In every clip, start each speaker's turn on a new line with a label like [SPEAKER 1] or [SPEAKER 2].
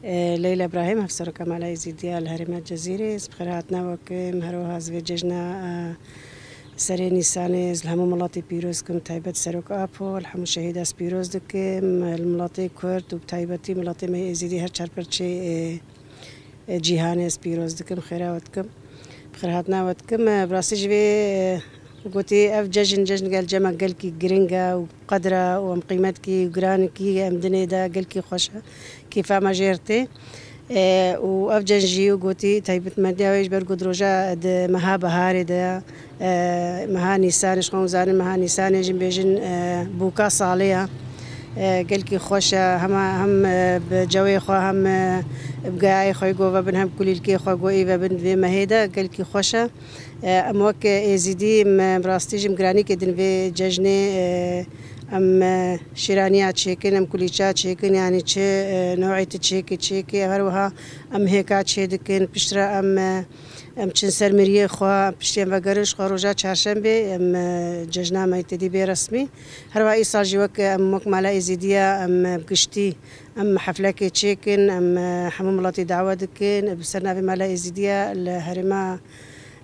[SPEAKER 1] ليلى إبراهيم هفسر كمال يزيدية الهرمات الجزيرة بخيراتنا وكم هروها زوي ججنا سري نيسان الهمو ملاطي بيروز كم تايبت سروك أبو الحمو شهيد اس بيروز دكم الملاطي كورد وبتايبتي ملاطي ما يزيدي هر شربرتشي جيهان اس بيروز دكم خيراتكم بخيراتنا وتكم براسي جبي قلتي اف ججن قال جمع قال كي جرينجا وقدرة وقيمتكي وجرانكي امدني دا قال كي خوشة كيف ما جيرتي واف جنجي وقلتي تايبت مديا ويش برقد رجاء مها بهاري دا مها نيسان شخون زان مها نيسان جن بيجن بوكا صالية قال كي خوشة هم بجوي خو هم بقاي خوي جوا بنهم كل الكي خو جوا إيفا بن في مهيدا قال كي خوشة أموك إزيدي براستيج مقراني كدن في ججني شيرانيات شيكن كليشات شيكن يعني تش نوعية تشيكي هروها هيكات شيدكن بشرا تشنسر مريه خوا بشتين وقرش خوا رجع چهارشنبه ججنا ما يتدي برسمي هروها إيصال جوك موك مالا إزيدية بقشتي حفلك تشيكن حموم لاتي دعوة دكن بسرنا في مالا إزيدية الهرما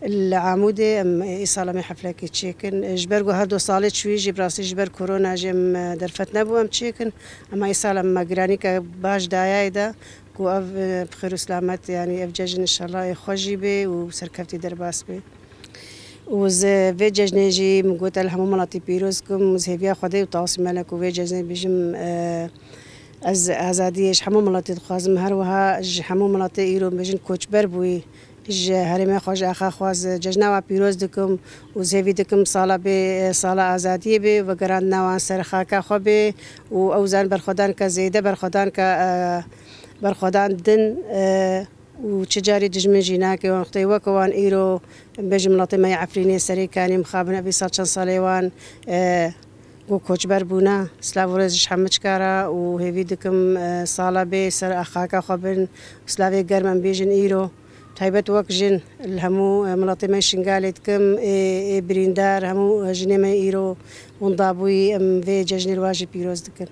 [SPEAKER 1] العمودي إيصال من حفلك تشيكن جبرجو هردو صالة شوي جبراسي جبر كورونا جم درفتنا بو تشيكن أما إيصال قراني كباش دايا دا كو أف بخير سلامات يعني أف جاجن إن شاء الله يخوجي بي وسركفتي درباس بي وز في جاجنجي مقوت الحموم ملاطي بيروزكم مزهبيا خدي وتواصل مالك وفي جاجنجي بيجم از آزادیش حموم ملاتی خوازم هروها حموم ملاتی ایرو بجن کوچبر بوی هرمه خوش آخا خواز ججنا و پیروز دکم و زهوی دکم سالا به سالا آزادی به و گران نوان سرخاکا خو به و اوزان برخودان که زیده برخودان که برخودان دن و تجاری دجمن جینا که وقتی وکوان ایرو بجملاتی ما عفرینی سری کانی مخابن ابی سال چند سالیوان و کوچبر بونا سلاورز حمچ کارا و هیوی دکم سالا به سر اخاکا خبرن سلاوی گرمن بیجن ایرو تایبت وقت جن الهمو ملاطي ما شنقالت كم بريندار همو جنة ما إيرو ونضابوي في ججن الواجب بيروز دكن